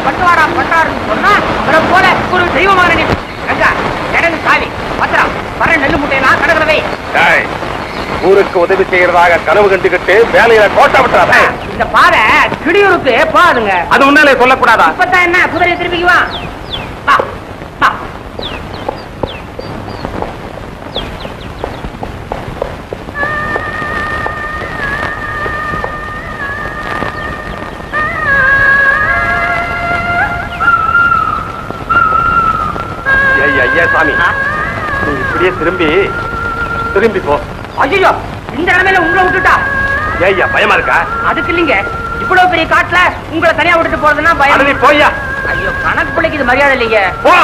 பட்டுவாடா பண்றாருன்னு சொன்னா அவரை போல ஒரு தெய்வமான நீ கங்கா கிடங்கு சாவி பத்திரம் வர நெல்லு முட்டையெல்லாம் கடற்கரை. ஊருக்கு உதவி செய்யறதாக கனவு கண்டுகிட்டு வேலையில கோட்டை விட்டுறாத. இந்த பாதை கிடியூருக்கு போகாதுங்க. அது முன்னாலே சொல்லக்கூடாதா? இப்பதான் என்ன குதிரையை திருப்பிக்குவான். ஐயா சாமி, நீ இப்படியே திரும்பி போ. ஐயோ, இந்த நிலைமையில உங்களை விட்டுட்டா ஐயா பயமா இருக்கா? அதுக்கு இல்லைங்க, இவ்வளவு பெரிய காட்டுல உங்களை தனியா விட்டுட்டு போறதுன்னா பயம். போய்யா. ஐயோ, கணக்கு பிள்ளைக்கு இது மரியாதை இல்லைங்க. போ.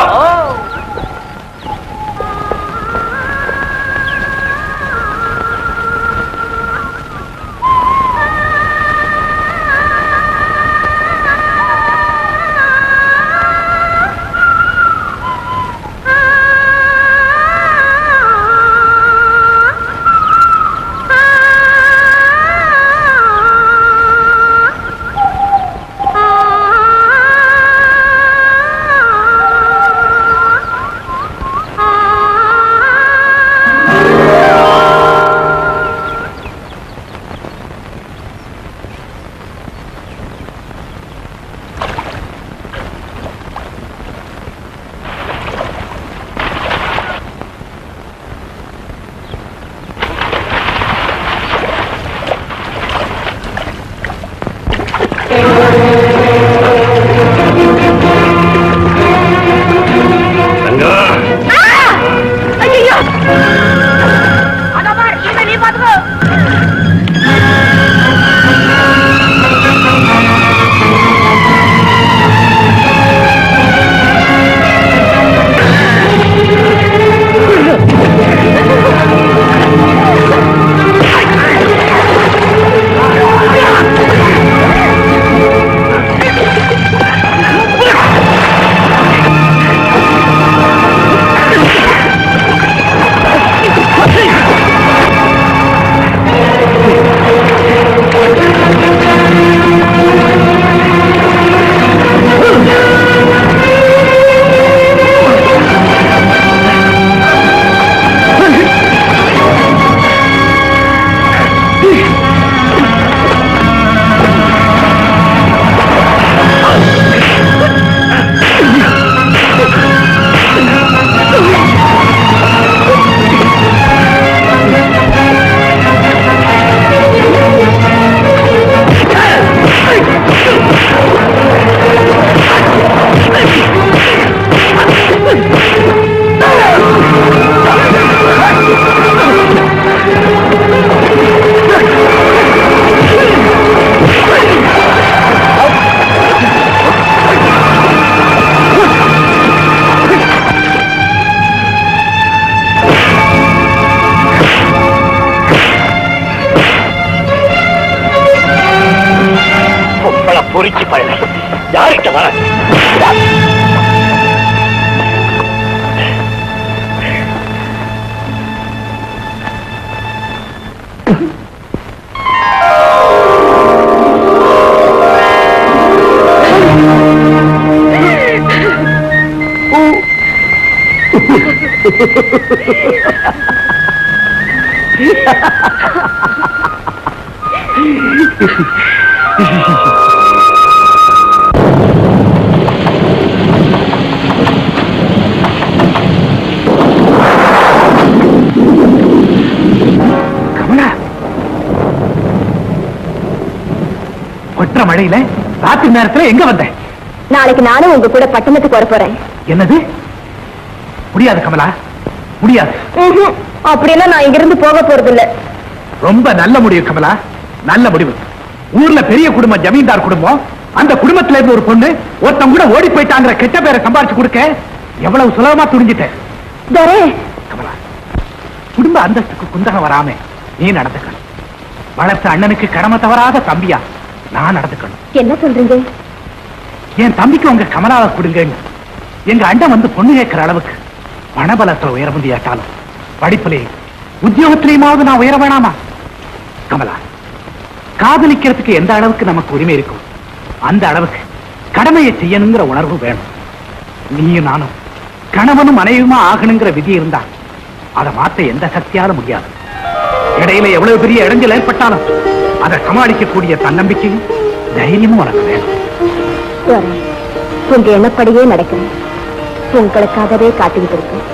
பொறிச்சு பழக யார்கிட்ட வர மழையில ராத்திரி நேரத்துல எங்க வந்தேன்? நாளைக்கு நானும் உங்க கூட பட்டணத்துக்கு வர போறேன். என்னது? முடியாது கமலா, முடியாது. அப்படியெல்லாம் நான் இங்கிருந்து போக போறது இல்ல. ரொம்ப நல்ல முடிவு கமலா, நல்ல முடிவு. ஊர்ல பெரிய குடும்பம், ஜமீன்தார் குடும்பம். அந்த குடும்பத்துல இருந்து ஒரு பொண்ணு ஒருத்தன் கூட ஓடி போயிட்டாங்கிற கெட்ட பேரை சம்பாரிச்சு கொடுக்க எவ்வளவு சுலபமா துணிஞ்சிட்டேன். கமலா, குடும்ப அந்தஸ்துக்கு குந்தகம் வராம நீ நடந்துக்கணும். வளர்த்த அண்ணனுக்கு கடமை தவறாத தம்பியா நான் நடந்துக்கணும். என்ன சொல்றீங்க? என் தம்பிக்கு உங்க கமலாவை கொடுங்க. எங்க அண்டன் வந்து பொண்ணு கேட்கிற அளவுக்கு பணபலத்துல உயர முடியாட்டாலும் படிப்பிலேயே உத்தியோகத்திலேயுமாவது நான் உயர வேணாமா? கமலா, காதலிக்கிறதுக்கு எந்த அளவுக்கு நமக்கு உரிமை இருக்கும் அந்த அளவுக்கு கடமையை செய்யணுங்கிற உணர்வு வேணும். நீயும் நானும் கணவனும் மனைவியுமா ஆகணுங்கிற விதி இருந்தா அதை மாற்ற எந்த சக்தியால முடியாது. இடையில எவ்வளவு பெரிய இடைஞ்சல் ஏற்பட்டாலும் அதை சமாளிக்கக்கூடிய தன்னம்பிக்கையும் தைரியமும் உனக்கு வேணும். உங்க எண்ணப்படியே நடக்கிறேன். உங்களுக்காகவே காத்துக்கிட்டு இருக்கேன்.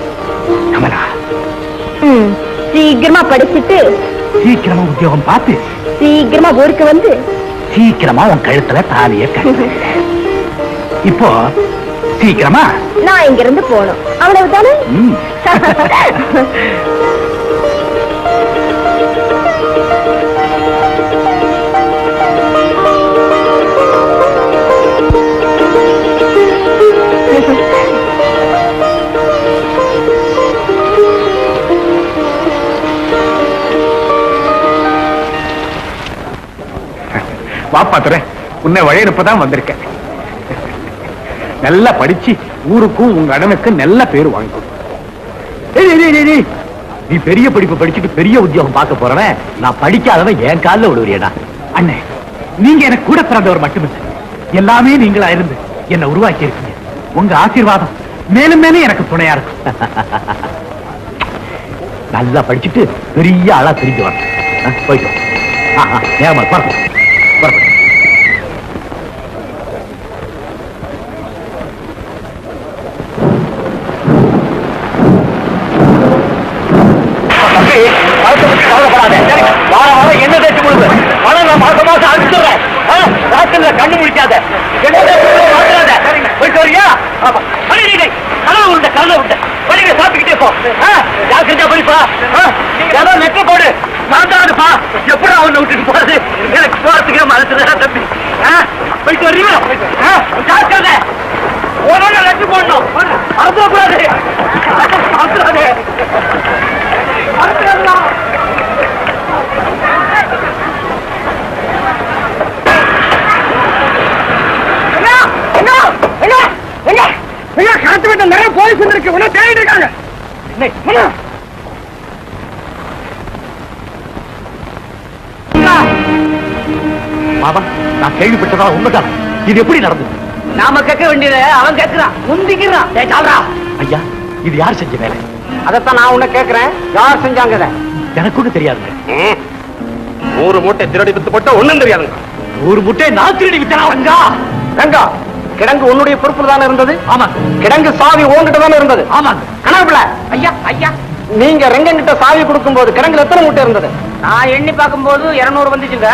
கமலா, சீக்கிரமா படிச்சுட்டு சீக்கிரமா உத்தியோகம் பார்த்து சீக்கிரமா ஊருக்கு வந்து சீக்கிரமா உன் கழுத்துல தாலிய கட்டு. இப்போ சீக்கிரமா நான் இங்க இருந்து போகணும். அவ்வளவுதானே? வாப்பாத்துறேன், உன்னை வழியனுப்பதான் வந்திருக்கேன். நல்லா படிச்சு ஊருக்கும் உங்க அண்ணனுக்கு நல்ல பேரு வாங்கி. நீ பெரிய படிப்பு படிச்சுட்டு பெரிய உத்தியோகம் பார்க்க போறவன், நான் படிக்காதவன் என் காலில் விடுவியடா. அண்ணே, நீங்க எனக்கு கூட பிறந்தவர் மட்டுமில்லை, எல்லாமே நீங்களா இருந்து என்ன உருவாக்கி இருக்கீங்க. உங்க ஆசீர்வாதம் மேலும் மேலும் எனக்கு துணையா இருக்கும். நல்லா படிச்சுட்டு பெரிய ஆளா தெரிஞ்சு வரணும். போயிட்டு ஏமா பரப்பு. என்ன தேச்சு கொடுங்க, பணம் நான் மாசம் மாசம் அனுப்பிச்சுடுறேன். ராத்திரில கண்ணு முடிக்காத, போயிட்டு வரியா? கலந்து விட்ட படிக்க சாப்பிட்டுக்கிட்டே போ. ஜாக்கிரதா படிப்பா. ஏதோ நெட்டு போடு, நான் தான்ப்பா. எப்படி அவனை விட்டுட்டு போறது? எனக்கு போறதுக்கே மனசுதான் தம்பி. போயிட்டு வரீங்களா? ஜாக்கிரதை, ஒரு நெட்டு போடணும். அறுத்தக்கூடாது, அறுத்துறாது. கரத்து விட்ட நிறைய போலீஸ் இருக்கு, தேடிட்டு இருக்காங்க. மாமா, நான் கேள்விப்பட்டதா உண்மைதான். இது எப்படி நடந்தது? நாம கேட்க வேண்டியது அவன் கேட்கிறான், முந்திக்கிறான். ஐயா, இது யார் செஞ்ச வேலை? அதைத்தான் நான் உன்ன கேட்கிறேன், யார் செஞ்சாங்க? எனக்கு ஒண்ணு தெரியாதுங்க. 100 மூட்டை திருடி வித்து போட்ட ஒண்ணும் தெரியாதுங்க. 100 மூட்டை நான் திருடி வித்தனா? ரங்கா, கிடங்கு உன்னுடைய பொறுப்புல தானே இருந்தது? ஆமா. கிடங்கு சாவி உன்கிட்ட தானே இருந்தது? ஆமாங்க. கணக்குல ஐயா ஐயா, நீங்க ரெங்கன் கிட்ட சாவி கொடுக்கும் போது கிடங்குல எத்தனை மூட்டை இருந்தது? நான் எண்ணி பார்க்கும் போது 200 வந்துச்சுங்க.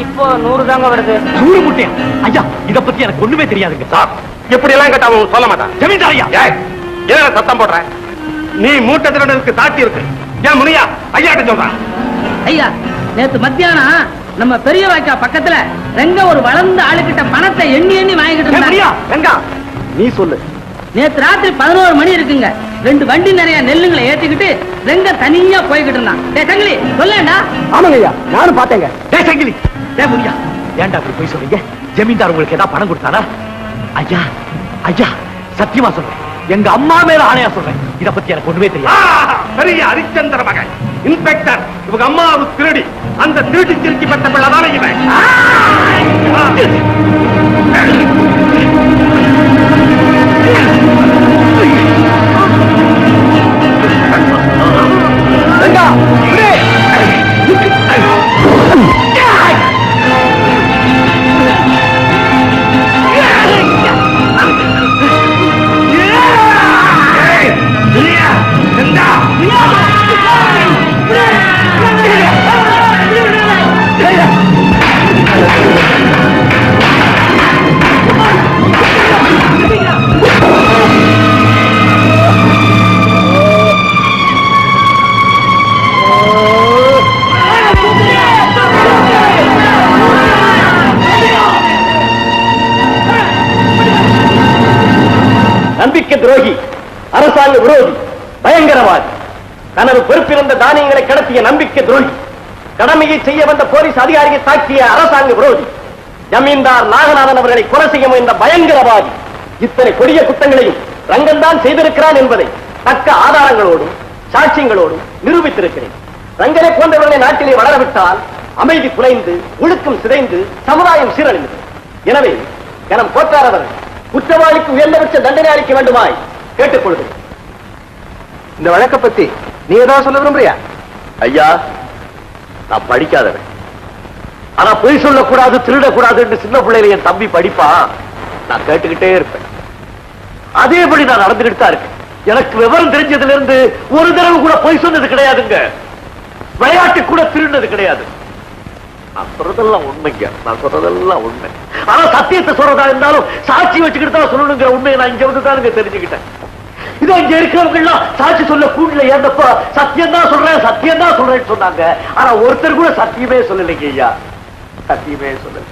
இப்போ 100 தாங்க வருது. 100 மூட்டையா? ஐயா, இத பத்தி எனக்கு ஒண்ணுமே தெரியாதுங்க. சார், எப்படி எல்லாம் கேட்டா அவன் சொல்ல மாட்டான். ஜமீன்தார் ஐயா, ஏன் சத்தம் போடுற? நீ மூட்டை திருடனுக்கு சாட்சி இருக்கு. ஏன் முனியா ஐயாட்ட சொல்றான்? ஐயா, நேத்து மத்தியானம் நம்ம பெரிய வாய்க்கா பக்கத்துல ரெங்க ஒரு வளர்ந்த ஆளுகிட்ட பணத்தை எண்ணி எண்ணி வாங்கிட்டு இருந்தா. ரெங்கா, நீ சொல்லு. நேத்து ராத்திரி 11 மணி இருக்குங்க. 2 வண்டி நிறைய நெல்லுங்களை ஏற்றிக்கிட்டு ரெங்க தனியா போய்கிட்டு இருந்தான். சங்கிலி சொல்லேண்டா. ஆமாங்க ஐயா, நானும் பார்த்தேங்க. சங்கிலி, முனியா, ஏன்டா அப்படி போய் சொல்றீங்க? ஜமீன்தார் உங்களுக்கு ஏதாவது பணம் கொடுத்தாரா? ஐயா ஐயா, சத்தியமா சொல்றேன், எங்க அம்மா மேல ஆணையா சொல்றேன், இத பத்தி எனக்கு ஒண்ணுமே தெரியாது. பெரிய ஹரிச்சந்திர மகன் இன்ஸ்பெக்டர், இவங்க அம்மாவுக்கு திருடி, அந்த திருடி திருச்சி பெற்ற பிள்ளைதான இவன். நம்பிக்கை துரோகி, அரசாங்க விரோதி, பயங்கரவாதி, தனது பொறுப்பிருந்த தானியங்களை கடத்திய நம்பிக்கை துரோகி, கடமையை செய்ய வந்த போலீஸ் அதிகாரியை தாக்கிய அரசாங்க விரோதி, ஜமீன்தார் நாகநாதன் அவர்களை கொலை செய்ய முயன்ற பயங்கரவாதி, இத்தனை கொடிய குற்றங்களையும் ரங்கன் தான் செய்திருக்கிறான் என்பதை தக்க ஆதாரங்களோடும் சாட்சியங்களோடும் நிரூபித்திருக்கிறேன். ரங்கனை போன்றவர்களை நாட்டிலே வளரவிட்டால் அமைதி குறைந்து ஒழுக்கம் சிதைந்து சமுதாயம் சீரழிந்தது. எனவே கனம் போற்றாரவர் குற்றவாளிக்கு உயர்ந்தபட்ச தண்டனை அளிக்க வேண்டுமாய் கேட்டுக்கொள்கிறேன். இந்த வழக்க பத்தி நீ ஏதாவது சொல்ல விரும்புறியா? ஐயா, நான் படிக்காதவன். ஆனா பொய் சொல்லக்கூடாது, திருடக்கூடாது என்று சின்ன பிள்ளையில என் தம்பி படிப்பா, நான் கேட்டுக்கிட்டே இருப்பேன். அதேபடி நான் நடந்துகிட்டு தான் இருக்கேன். எனக்கு விவரம் தெரிஞ்சதுல இருந்து ஒரு தடவை கூட பொய் சொன்னது கிடையாதுங்க. விளையாட்டு கூட திருடினது கிடையாது. நான் சொல்றதெல்லாம் உண்மைங்க, நான் சொல்றதெல்லாம் உண்மை. ஆனா சத்தியத்தை சொல்றதா இருந்தாலும் சாட்சி வச்சுக்கிட்டு தான் சொல்லணுங்கிற உண்மையை நான் இங்க வந்து தானுங்க தெரிஞ்சுக்கிட்டேன். இதோ இங்க இருக்கிறவங்க எல்லாம் சாட்சி சொல்ல கூண்டுல ஏறப்ப சத்தியம் தான் சொல்றேன்னு சொன்னாங்க. ஆனா ஒருத்தர் கூட சத்தியமே சொல்லலைங்க ஐயா, சத்தியமே சொல்லல.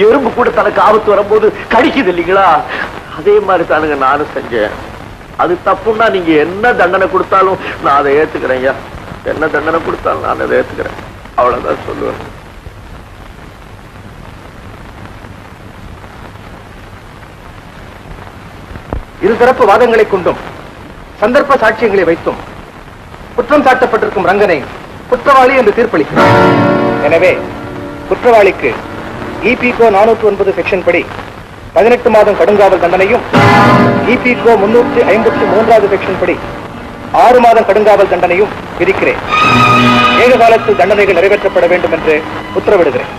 எறும்பு கூட தனக்கு ஆபத்து வரும்போது கடிக்குது இல்லைங்களா, அதே மாதிரி தானுங்க நானும் செஞ்சேன். அது தப்புன்னா நீங்க என்ன தண்டனை கொடுத்தாலும் நான் அதை ஏத்துக்கிறேன் ஐயா. என்ன தண்டனை கொடுத்தாலும் நான் அதை ஏத்துக்கிறேன். அவ்வளவுதான் சொல்லுவேன். இருதரப்பு வாதங்களை கொண்டும் சந்தர்ப்ப சாட்சியங்களை வைத்தும் குற்றம் சாட்டப்பட்டிருக்கும் ரங்கனை குற்றவாளி என்று தீர்ப்பளிக்கிறார். எனவே குற்றவாளிக்கு இபிகோ 409 செக்ஷன் படி 18 மாதம் கடுங்காவல் தண்டனையும், இபிகோ 353 செக்ஷன் படி 6 மாதம் கடுங்காவல் தண்டனையும் விதிக்கிறேன். ஏக காலத்தில் தண்டனைகள் நிறைவேற்றப்பட வேண்டும் என்று உத்தரவிடுகிறேன்.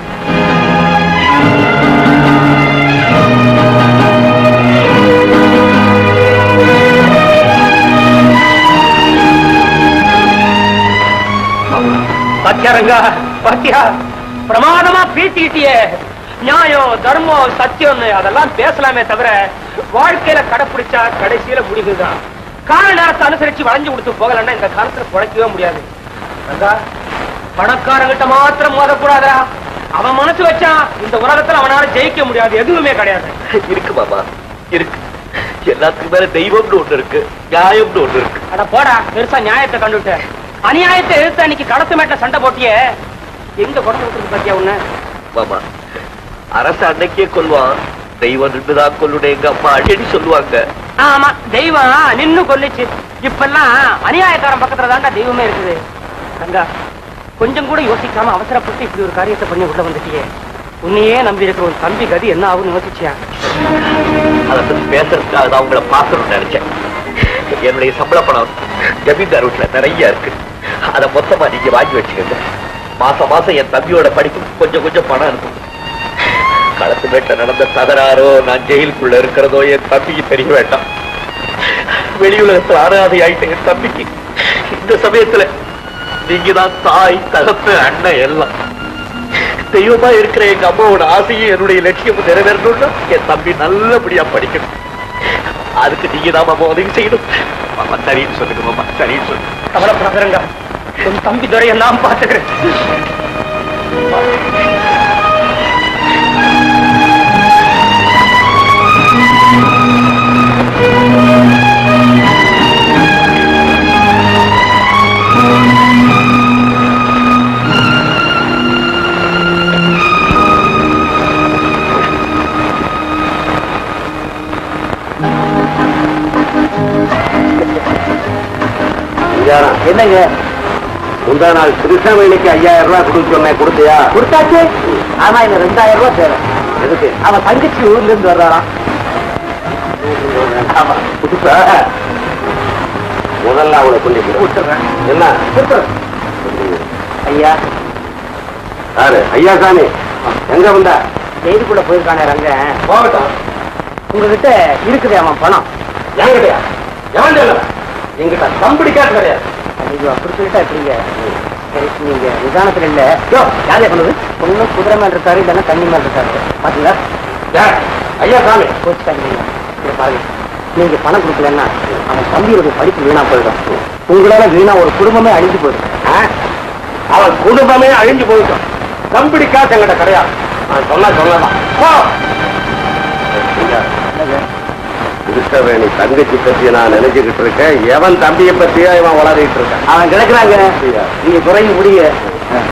பாத்தியாரங்க, பாத்தியா பிரமாதமா பேசிக்கிட்டியே. நியாயம், தர்மம், சத்தியம் அதெல்லாம் பேசலாமே தவிர வாழ்க்கையில கடைப்பிடிச்சா கடைசியில முடிவுதான். கால நேரத்தை அனுசரிச்சு வளைஞ்சு கொடுத்து போகலன்னா இந்த காலத்துல குறைக்கவே முடியாது. பணக்காரங்கிட்ட மாத்திரம் மோதக்கூடாதா? அவன் மனசு வச்சா இந்த உலகத்துல அவனால ஜெயிக்க முடியாது, எதுவுமே கிடையாது. இருக்கு பாபா, இருக்கு. எல்லாத்துக்கும் மேல தெய்வம்னு ஒண்ணு இருக்கு, நியாயம்னு ஒண்ணு இருக்கு. அட போடா, பெருசா நியாயத்தை கண்டுட்ட. அநியாயத்தை எதிர்த்து அன்னைக்கு கடத்து மேட்ட சண்டை போட்டியே, எங்க கொண்டு விட்டு பாத்தியா உன்ன? பாபா, அரசு அன்னைக்கே கொல்வான், தெய்வம் நின்றுதான் கொல்லுடைய எங்க அம்மா அடிக்கடி சொல்லுவாங்க. ஆமா, தெய்வம் நின்னு கொல்லிச்சு. இப்பெல்லாம் அநியாயக்காரன் பக்கத்துல தாண்டா தெய்வமே இருக்குது. கங்கா, கொஞ்சம் கூட யோசிக்காம அவசரப்பட்டு இப்படி ஒரு காரியத்தை பண்ணி உள்ள வந்துட்டியே. உன்னையே நம்பி இருக்கிற ஒரு தம்பி கதி என்ன ஆகும்னு யோசிச்சியா? அதை பத்தி பேசுறதுக்காக தான் அவங்கள பாக்கணும்னு நினைச்சேன். என்னுடைய சம்பள பணம் ஜமீன்தார் வீட்டுல நிறைய இருக்கு. அதை மொத்தமா நீங்க வாங்கி வச்சுக்கோங்க. மாசம் மாசம் என் தம்பியோட படிப்பு கொஞ்சம் கொஞ்சம் பணம் இருக்கும். களத்து மேட்ட நடந்த தகராறோ நான் ஜெயிலுக்குள்ள இருக்கிறதோ என் தம்பிக்கு தெரிய வேண்டாம். வெளியுலகத்துல அனாதை ஆயிட்ட என் தம்பிக்கு இந்த சமயத்துல நீங்கதான் தாய், தகப்பு, அண்ணன் எல்லாம். தெய்வமா இருக்கிற எங்க அம்மாவோட ஆசையும் என்னுடைய லட்சியமும் நிறைவேறணும்னா என் தம்பி நல்லபடியா படிக்கணும். அதுக்கு நீங்க தான் மாமா உதவி செய்யணும். மாமா சரின்னு சொல்லுங்க, மாமா சரின்னு சொல்லுங்க. கவலைப்படாதங்க, உன் தம்பி துறையை நான் பார்த்துக்கிறேன். என்னங்க, முந்தா நாள் திருச்சாவேலிக்கு 5000 ரூபாய் கொடுக்க சொன்னேன், கொடுத்தியா? கொடுத்தாச்சு. ஆனா இந்த 2000 ரூபாய் தேவை. எதுக்கு? அவன் தங்கச்சி ஊர்ல இருந்து வர்றாராம். ஆமா, புதுசா முதல்ல அவளை கொண்டு கொடுத்துறேன். என்ன ஐயா, யாரு? ஐயா சாமி எங்க வந்தா? ஜெயிலுக்குள்ள போயிருக்கானே ரங்க. போகட்டும். உங்ககிட்ட இருக்குது அவன் பணம். என்கிட்டயா? எவன்? எங்கிட்ட கம்பெனி காட்டு கிடையாது. ஐயோ, அப்படி சொல்லிட்டா எப்படிங்க? சரி, நீங்க நிதானத்துல இல்ல. யாரே சொன்னது? ஒன்னும் குதிரை மேல இருக்காரு, இல்லைன்னா தண்ணி மேல இருக்காரு. பாத்தீங்களா? ஐயா சாமி கோச்சுக்காங்க. இதை பாருங்க, நீங்க பணம் கொடுக்கலன்னா அவன் தம்பியோட படிப்பு வீணா போயிடும். உங்களால வீணா ஒரு குடும்பமே அழிஞ்சு போயிடும். அவன் குடும்பமே அழிஞ்சு போயிட்டோம். கம்பெனி காசு எங்கிட்ட கிடையாது. நான் சொல்லலாம். திருஷ்டவேணி தங்கச்சி பத்தி நான் நினைச்சுக்கிட்டு இருக்கேன். எவன் தம்பியை பத்தியா இவன் வளரிட்டு இருக்கான். அவன் கிடக்குறாங்க. நீங்க குறைய முடிய